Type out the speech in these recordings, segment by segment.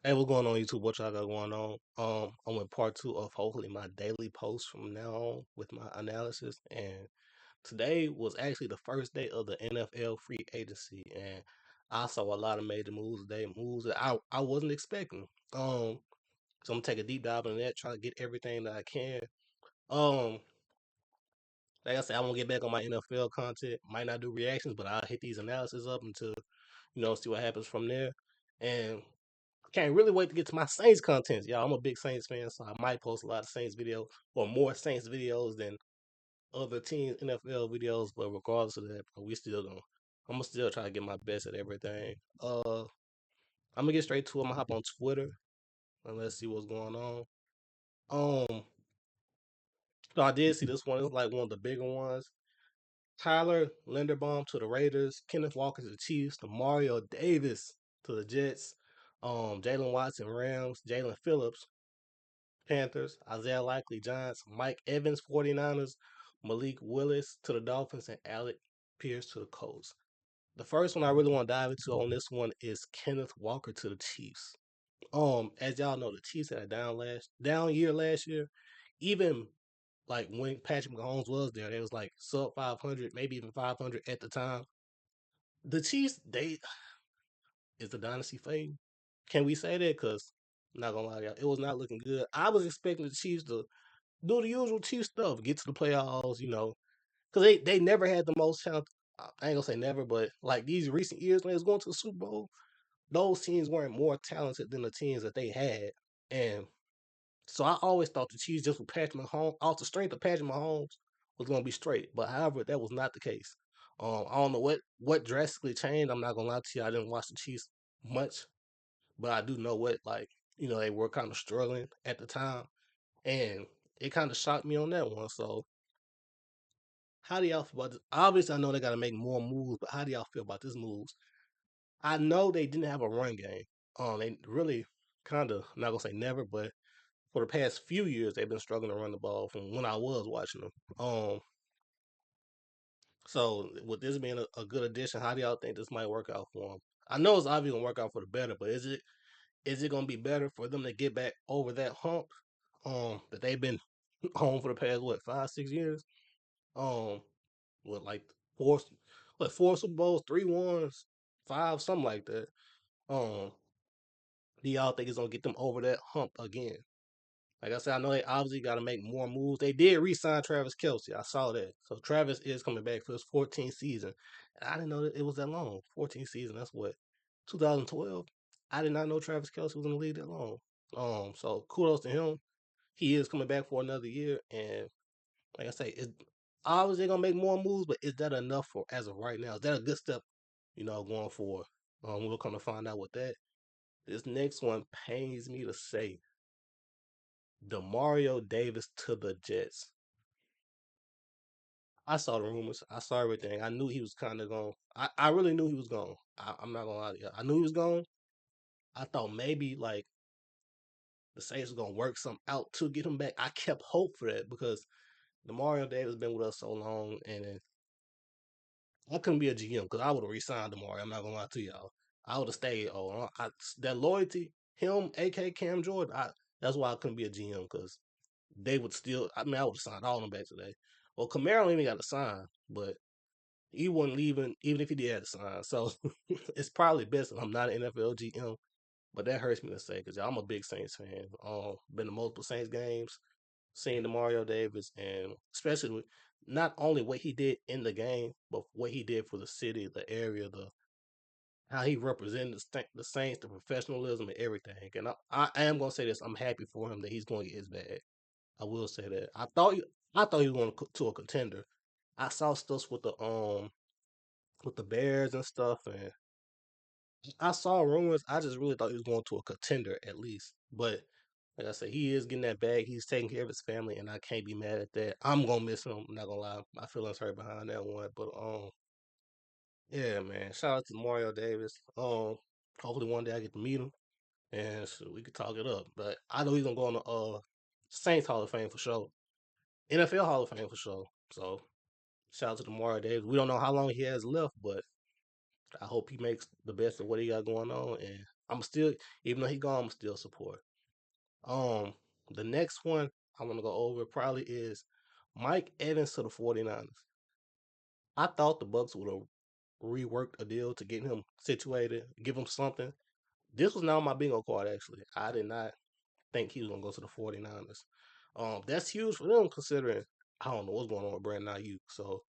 Hey, what's going on, YouTube? What y'all got going on? I'm in part two of hopefully my daily posts from now on with my analysis. And today was actually the first day of the NFL free agency, and I saw a lot of major moves today, moves that I wasn't expecting. So I'm gonna take a deep dive in that, try to get everything that I can. Um, like I said, I won't get back on my NFL content. Might not do reactions, but I'll hit these analysis up until see what happens from there. And can't really wait to get to my Saints content, y'all. I'm a big Saints fan, so I might post a lot of Saints videos or more Saints videos than other teams' NFL videos. But regardless of that, we still gonna I'm gonna still try to get my best at everything. I'm gonna get straight to it. I'm gonna hop on Twitter and let's see what's going on. Um, so I did see this one. It's like one of the bigger ones. Tyler Linderbaum to the Raiders, Kenneth Walker to the Chiefs, the Mario Davis to the Jets, Jalen Watson Rams, Jalen Phillips Panthers, Isaiah Likely Giants, Mike Evans 49ers, Malik Willis to the Dolphins, and Alec Pierce to the Colts. The first one I really want to dive into on this one is Kenneth Walker to the Chiefs. As y'all know, the Chiefs had a down year last year. Even like when Patrick Mahomes was there, they was like sub 500, maybe even 500 at the time. The Chiefs, they is the dynasty fading. Can we say that? Because I'm not gonna lie, y'all, it was not looking good. I was expecting the Chiefs to do the usual Chief stuff, get to the playoffs, because they never had the most talent. I ain't gonna say never, but like these recent years when they was going to the Super Bowl, those teams weren't more talented than the teams that they had, and so I always thought the Chiefs just with Patrick Mahomes, off the strength of Patrick Mahomes, was gonna be straight. But however, that was not the case. I don't know what drastically changed. I'm not gonna lie to you, I didn't watch the Chiefs much, but I do know what they were kind of struggling at the time, and it kind of shocked me on that one. So how do y'all feel about this? Obviously, I know they got to make more moves, but how do y'all feel about this moves? I know they didn't have a run game. They really kind of, I'm not gonna say never, but for the past few years they've been struggling to run the ball from when I was watching them. So with this being a good addition, how do y'all think this might work out for them? I know it's obviously gonna work out for the better, but is it gonna be better for them to get back over that hump that they've been on for the past 5-6 years? Um, with like four, four Super Bowls, 3 ones, five, something like that. Um, do y'all think it's gonna get them over that hump again? Like I said, I know they obviously got to make more moves. They did re-sign Travis Kelsey. I saw that. So Travis is coming back for his 14th season. And I didn't know that it was that long. 14th season. That's what 2012. I did not know Travis Kelsey was in the league that long. So kudos to him. He is coming back for another year, and like I say, it's obviously gonna make more moves, but is that enough for as of right now? Is that a good step, going forward? We'll come to find out with that. This next one pains me to say. Demario Davis to the Jets. I saw the rumors. I saw everything. I knew he was kind of gone. I really knew he was gone. I'm not gonna lie to you. I knew he was gone. I thought maybe like the Saints was gonna work something out to get him back. I kept hope for that because Demario Davis been with us so long, and I couldn't be a GM because I would have resigned Demari. I'm not gonna lie to y'all. I would have stayed. That loyalty, him, AK Cam Jordan. That's why I couldn't be a GM because they would still. I mean, I would have signed all of them back today. Well, Camaro even got to sign, but he wasn't leaving even if he did have to sign. So it's probably best if I'm not an NFL GM. But that hurts me to say because I'm a big Saints fan. Been to multiple Saints games, seeing the Mario Davis, and especially with not only what he did in the game, but what he did for the city, the area, the how he represented the Saints, the professionalism, and everything. And I am gonna say this: I'm happy for him that he's going to get his bag. I will say that. I thought he was going to a contender. I saw stuff with the Bears and stuff, and I saw rumors. I just really thought he was going to a contender at least. But like I said, he is getting that bag. He's taking care of his family, and I can't be mad at that. I'm gonna miss him. I'm not gonna lie. My feelings hurt behind that one. But yeah, man. Shout out to Mario Davis. Hopefully one day I get to meet him and so we could talk it up. But I know he's gonna go on the Saints Hall of Fame for sure. NFL Hall of Fame for sure. So shout out to Mario Davis. We don't know how long he has left, but I hope he makes the best of what he got going on. And I'm still, even though he gone, I'm still support. Um, the next one I want to go over probably is Mike Evans to the 49ers. I thought the Bucks would have reworked a deal to get him situated, give him something. This was not on my bingo card actually. I did not think he was gonna go to the 49ers. That's huge for them considering I don't know what's going on with Brandon Ayuk. So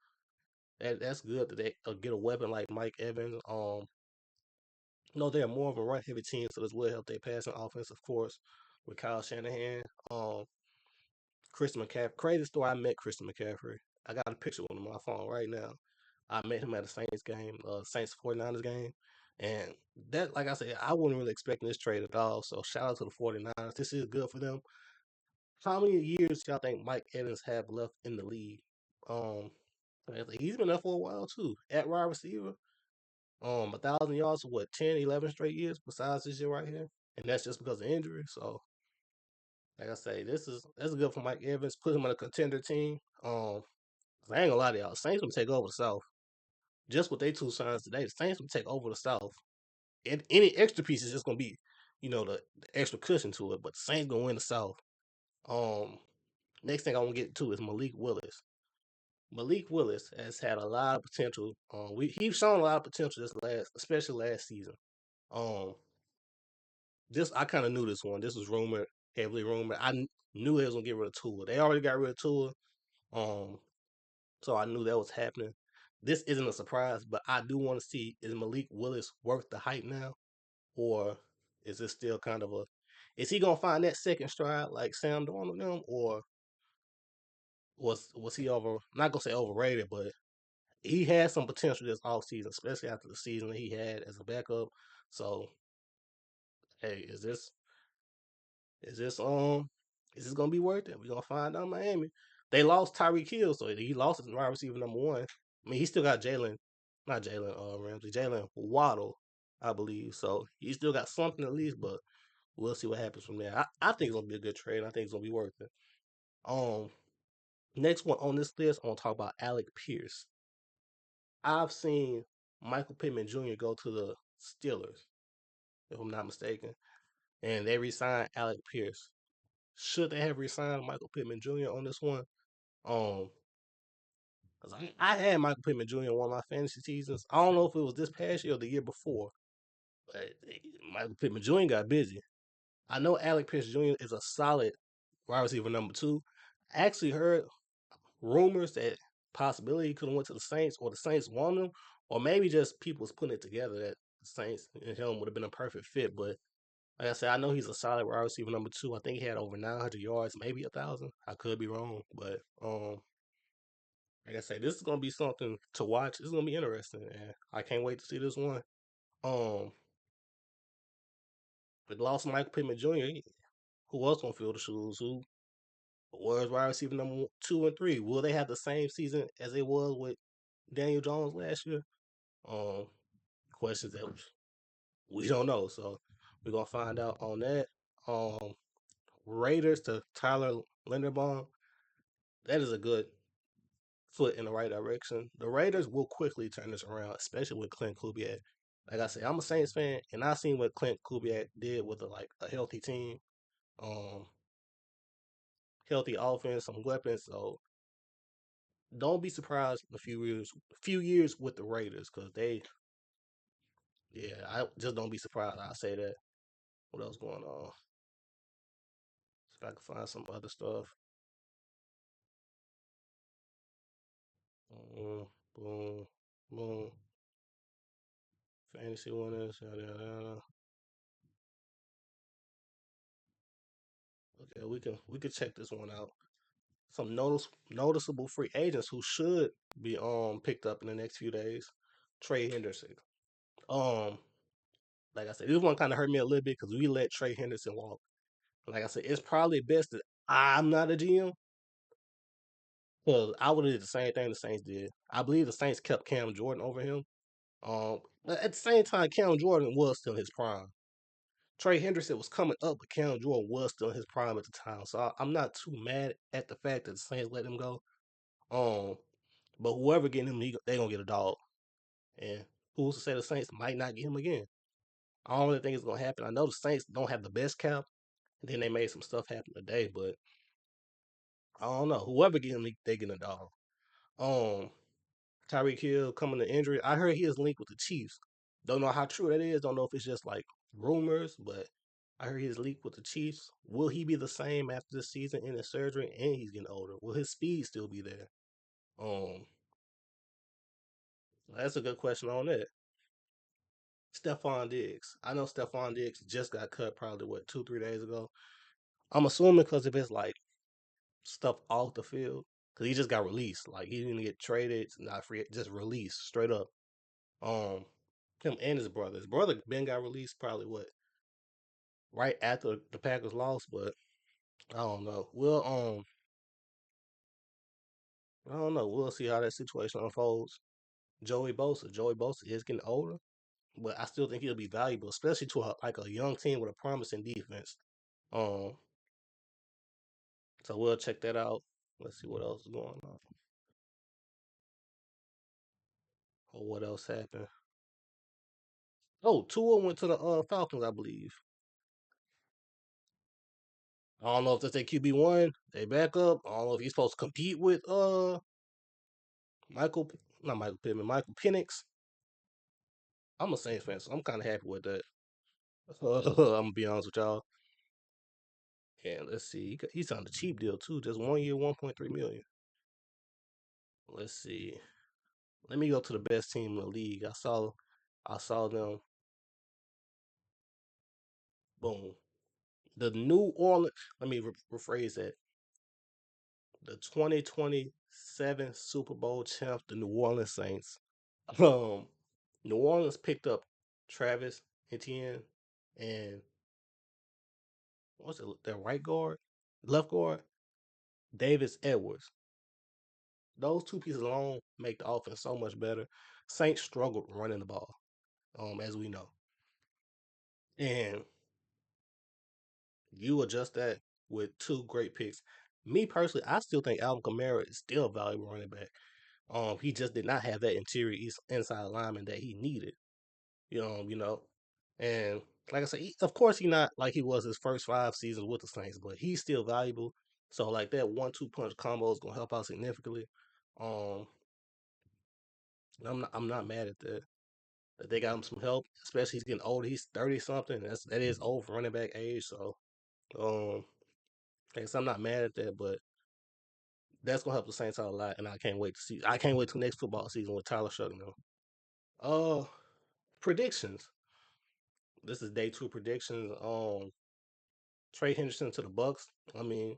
that's good that they get a weapon like Mike Evans. No, they're more of a run heavy team, so this will help their passing offense, of course, with Kyle Shanahan. Christian McCaffrey. Crazy story. I met Christian McCaffrey. I got a picture with him on my phone right now. I met him at a Saints game, Saints 49ers game. And that, like I said, I wasn't really expecting this trade at all. So shout out to the 49ers. This is good for them. How many years y'all think Mike Evans have left in the league? Um, he's been there for a while too. At wide receiver, 1,000 yards for what 10, 11 straight years besides this year right here, and that's just because of injury. So, like I say, that's good for Mike Evans. Put him on a contender team. 'Cause I ain't gonna lie to y'all, Saints gonna take over the South. Just with they two signs today, the Saints gonna take over the South. And any extra piece is just gonna be, the extra cushion to it. But the Saints gonna win the South. Um, Next thing I want to get to is Malik Willis. Malik Willis has had a lot of potential. He's shown a lot of potential especially last season. Um, this I kind of knew this one. This was rumored, heavily rumored. Knew they was gonna get rid of Tua. They already got rid of Tua. Um, so I knew that was happening. This isn't a surprise, but I do want to see, is Malik Willis worth the hype now, or is this still kind of a? Is he gonna find that second stride like Sam Darnold them, or was he over? Not gonna say overrated, but he had some potential this off season, especially after the season that he had as a backup. So, hey, is this is this gonna be worth it? We're gonna find out Miami. They lost Tyreek Hill, so he lost his wide receiver number one. I mean, he still got not Jalen Ramsey, Jalen Waddle, I believe. So he still got something at least, but we'll see what happens from there. I think it's gonna be a good trade. I think it's gonna be worth it. Um, Next one on this list, I want to talk about Alec Pierce. I've seen Michael Pittman Jr. go to the Steelers, if I'm not mistaken, and they re-signed Alec Pierce. Should they have re-signed Michael Pittman Jr. on this one? Um, Cause I had Michael Pittman Jr. in one of my fantasy seasons. I don't know if it was this past year or the year before, but Michael Pittman Jr. got busy. I know Alec Pierce Jr. is a solid wide receiver number two. I actually heard rumors that possibility he could have went to the Saints or the Saints want him, or maybe just people was putting it together that the Saints and him would have been a perfect fit. But like I said, I know he's a solid wide receiver number two. I think he had over 900 yards, maybe 1,000. I could be wrong, but like I said, this is gonna be something to watch. It's gonna be interesting, and I can't wait to see this one. Um, with lost Michael Pittman Jr., who else gonna fill the shoes? Who was wide receiver number two and three? Will they have the same season as it was with Daniel Jones last year? Um, Questions that we don't know, so we're gonna find out on that. Um, Raiders to Tyler Linderbaum. That is a good foot in the right direction. The Raiders will quickly turn this around, especially with Clint Kubiak. Like I said, I'm a Saints fan, and I seen what Clint Kubiak did with a healthy team, um, healthy offense, some weapons. So don't be surprised in a few years with the Raiders, because yeah, I just don't be surprised. I say that. What else going on? See if I can find some other stuff. Boom, boom, boom. Fantasy winners. Yada, yada, yada. Okay, we can check this one out. Some noticeable free agents who should be picked up in the next few days. Trey Henderson. Um, like I said, this one kind of hurt me a little bit because we let Trey Henderson walk. Like I said, it's probably best that I'm not a GM because I would have did the same thing the Saints did. I believe the Saints kept Cam Jordan over him. But at the same time, Cam Jordan was still in his prime. Trey Henderson was coming up, but Cam Jordan was still in his prime at the time. So I'm not too mad at the fact that the Saints let him go. Um, but whoever getting him, they gonna get a dog. And who's to say the Saints might not get him again? I don't really think it's gonna happen. I know the Saints don't have the best cap, and then they made some stuff happen today, but I don't know. Whoever get him, they get a dog. Um, Tyreek Hill coming to injury. I heard he is linked with the Chiefs. Don't know how true that is. Don't know if it's just like rumors, but I heard he's linked with the Chiefs. Will he be the same after the season in his surgery and he's getting older? Will his speed still be there? Um, that's a good question on that. Stephon Diggs. I know Stephon Diggs just got cut probably what 2 3 days ago. I'm assuming because if it's like stuff off the field, because he just got released. Like he didn't get traded, not free, just released straight up. Um, him and his brother. His brother Ben got released probably what right after the Packers lost, but I don't know. I don't know. We'll see how that situation unfolds. Joey Bosa is getting older, but I still think he'll be valuable, especially to like a young team with a promising defense. Um, so we'll check that out. Let's see what else is going on or what else happened. Oh, Tua went to the Falcons, I believe. I don't know if that's their QB1. They back up. I don't know if he's supposed to compete with Michael, not Michael Pittman, Michael Penix. I'm a Saints fan, so I'm kind of happy with that. I'm gonna be honest with y'all. And let's see, he's on the cheap deal too, just 1 year, 1.3 million. Let's see. Let me go to the best team in the league. I saw them. Boom. The New Orleans. Let me rephrase that. The 2027 Super Bowl champs, the New Orleans Saints. Um, New Orleans picked up Travis Etienne and what's it? Their right guard, left guard, Davis Edwards. Those two pieces alone make the offense so much better. Saints struggled running the ball, as we know, and you adjust that with two great picks. Me personally, I still think Alvin Kamara is still a valuable running back. He just did not have that interior inside lineman that he needed. You know, and like I said, of course he not like he was his first 5 seasons with the Saints, but he's still valuable. So like that 1-2 punch combo is gonna help out significantly. Um, I'm not mad at that. That they got him some help, especially he's getting older. He's 30 something. That is old for running back age. So um, I guess I'm not mad at that, but that's gonna help the Saints out a lot, and I can't wait to see. I can't wait till next football season with Tyler Shuck now. Uh, predictions. This is day two predictions. Trey Henderson to the Bucks. I mean,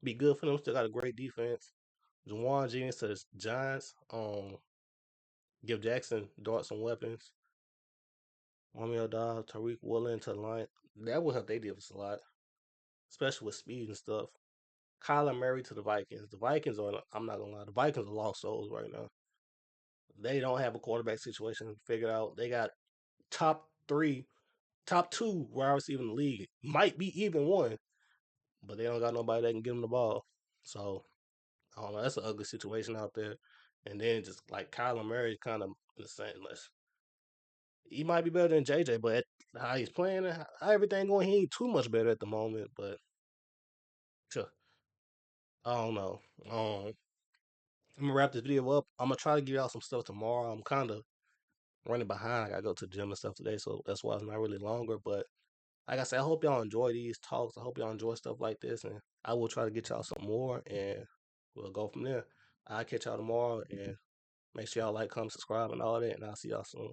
be good for them. Still got a great defense. Juwan Jennings to the Giants. Give Jackson darts and weapons. Romeo Dobbs, Tariq Woolen to the line. That will help their defense a lot, especially with speed and stuff. Kyler Murray to the Vikings. The Vikings are, I'm not gonna lie, the Vikings are lost souls right now. They don't have a quarterback situation figured out. They got top three, top two wide receivers in the league. Might be even one, but they don't got nobody that can get them the ball. So I don't know. That's an ugly situation out there. And then just like Kyler Murray, kind of the same. He might be better than JJ, but how he's playing, how everything going, he ain't too much better at the moment. But sure, I don't know. I'm gonna wrap this video up. I'm gonna try to give y'all some stuff tomorrow. I'm kind of running behind. I gotta go to the gym and stuff today, so that's why it's not really longer. But like I said, I hope y'all enjoy these talks. I hope y'all enjoy stuff like this, and I will try to get y'all some more, and we'll go from there. I'll catch y'all tomorrow, and make sure y'all like, comment, subscribe, and all that, and I'll see y'all soon.